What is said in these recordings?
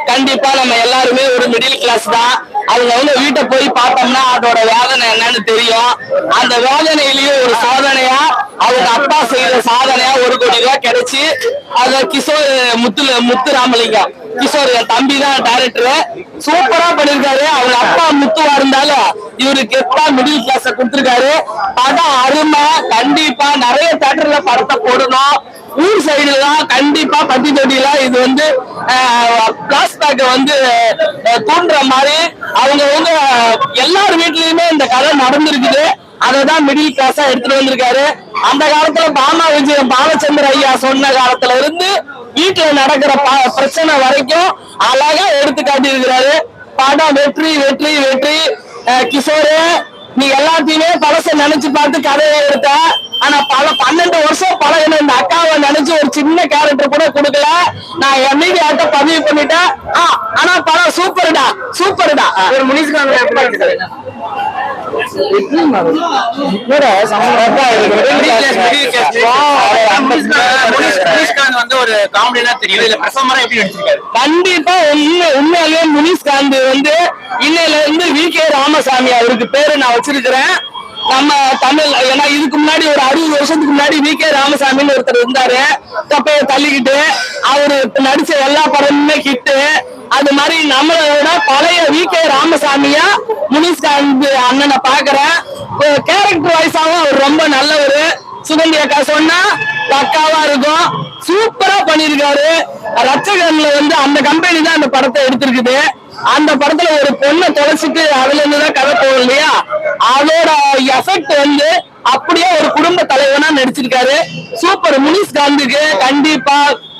கண்டிப்பா நம்ம எல்லாருமே ஒரு மிடில் கிளாஸ் தான். அவங்க வந்து வீட்டை போய் பார்த்தோம்னா அதோட வேதனை என்னன்னு தெரியும். அந்த வேதனையிலயும் ஒரு சோதனையா அவங்க அப்பா செய்த சாதனையா 1 கோடி ரூபாய் கிடைச்சு அத கிஷோர் முத்துராமலிங்கம் கிஷோர் என் தம்பி தான் டைரக்டர், சூப்பரா பண்ணிருக்காரு. அவங்க அப்பா முத்துவா இருந்தாலும் இவருக்கு மிடில் கிளாஸ கொடுத்திருக்காரு. படம் அருமை. கண்டிப்பா நிறைய தியேட்டர்ல படத்தை போடணும். ஊர் சைடுல தான் கண்டிப்பா பத்தி தொட்டில இது வந்து பிளாஸ்பேக் வந்து தூண்டுற மாதிரி அவங்க வந்து எல்லார் வீட்லயுமே இந்த கதை நடந்திருக்குது. அததான் மிடில் கிளாஸா எடுத்துட்டு வந்திருக்காரு. அந்த காலத்துல பாலச்சந்திர ஐயா சொன்ன காலத்துல இருந்து வீட்டுல நடக்கிற பிரச்சனை வரைக்கும் அழகா எடுத்து காட்டி இருக்கிறாரு. படம் வெற்றி வெற்றி வெற்றி. கிஷோரு, நீ எல்லாத்தையுமே பழச நினைச்சு பார்த்து கதையை எடுத்த. ஆனா 12 வருஷம் பழகின இந்த அக்காவை நினைச்சு ஒரு சின்ன கேரக்டர் கூட கொடுக்கல. நான் என்னைக்கு ஆட்ட பதிவு பண்ணிட்டேன். ஆனா படம் சூப்பர்டா சூப்பர்டா. ஒரு முனிஸ்கான் கண்டிப்பா உண்மையிலேயே முனிஸ்காந்த் வந்து இன்னையில இருந்து வி.கே. ராமசாமி அவருக்கு பேரு நான் வச்சிருக்கிறேன். நம்ம தமிழ், ஏன்னா இதுக்கு முன்னாடி ஒரு 60 வருஷத்துக்கு முன்னாடி வி.கே. ராமசாமின்னு ஒருத்தர் இருந்தாரு. தப்பைய தள்ளிக்கிட்டு அவரு நடிச்ச எல்லா படமுமே ஹிட்டு. அது மாதிரி நம்மளோட பழைய வி.கே. ராமசாமியா முனிஸ்காந்த் அண்ணனை பாக்குறேன். கேரக்டர் வைஸாவும் அவர் ரொம்ப நல்லவரு. சுகந்தி அக்கா சொன்னா பக்காவா இருக்கும். சூப்பரா பண்ணிருக்காரு. ரச்சகன்ல வந்து அந்த கம்பெனி தான் அந்த படத்தை எடுத்திருக்குது. அந்த படத்துல ஒரு பொண்ணை தொலைச்சிட்டு அதுல இருந்துதான் கதை போகும் இல்லையா, அதோட எஃபெக்ட் வந்து அப்படியே ஒரு குடும்ப தலைவனா நடிச்சிருக்காரு. சூப்பர். முனிஸ்காந்துக்கு கண்டிப்பா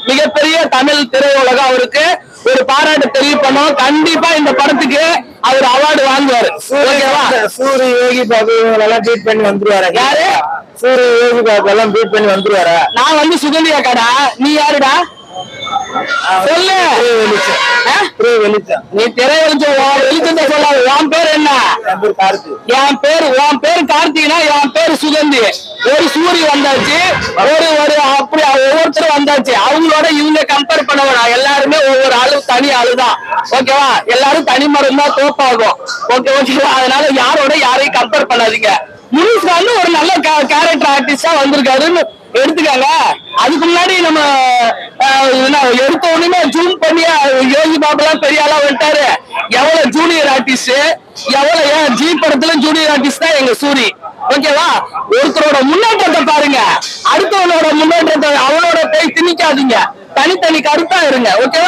மிகப்பெரிய தமிழ் திரையுலகம் அவருக்கு ஒரு பாராட்டு தெரிவிப்போம். கண்டிப்பா இந்த படத்துக்கு அவர் அவார்டு வாங்குவாரு. சூரிய யோகி பாபு எல்லாம் பீட் பண்ணி வந்துருவாரு. யாரு? சூரிய யோகி பாபு எல்லாம் பீட் பண்ணி வந்துருவாரா? நான் வந்து சுகந்தி அக்காடா. நீ யாருடா சொல்லு. நீ திரை வெளிச்சம் சொல்லாது. என் பேர் என்ன? என் பேர் கார்த்திகனா. என் பேர் சுகந்தி. ஒரு சூரி வந்தாச்சு, ஒரு அப்படி ஒவ்வொருத்தரும் வந்தாச்சு. அவங்களோட இவங்க கம்பேர் பண்ண வேணாம். எல்லாருமே ஒவ்வொரு ஆளு தனி ஆளுதான். ஓகேவா? எல்லாரும் தனி மரம் தான் தோப்பாகும். ஓகேவா? அதனால யாரோட யாரையும் கம்பேர் பண்ணாதீங்க. முனிஸ்காந்த் ஒரு நல்ல கேரக்டர் ஆர்டிஸ்டா வந்திருக்காருன்னு எடுத்துக்காங்க. அதுக்கு முன்னாடி நம்ம எடுத்த உடனே ஜூம் பண்ணி யோகி பாபு எல்லாம் பெரிய ஆளா வந்துட்டாரு. எவ்வளவு ஜூனியர் ஆர்டிஸ்ட், எவ்வளவு ஜி படத்துல ஜூனியர் ஆர்டிஸ்ட் தான் எங்க சூரி. ஓகேவா? ஒருத்தரோட முன்னேற்றத்தை பாருங்க, அடுத்தவனோட முன்னேற்றத்தை அவனோட போய் திணிக்காதீங்க. தனித்தனி கருத்தா இருங்க. ஓகேவா?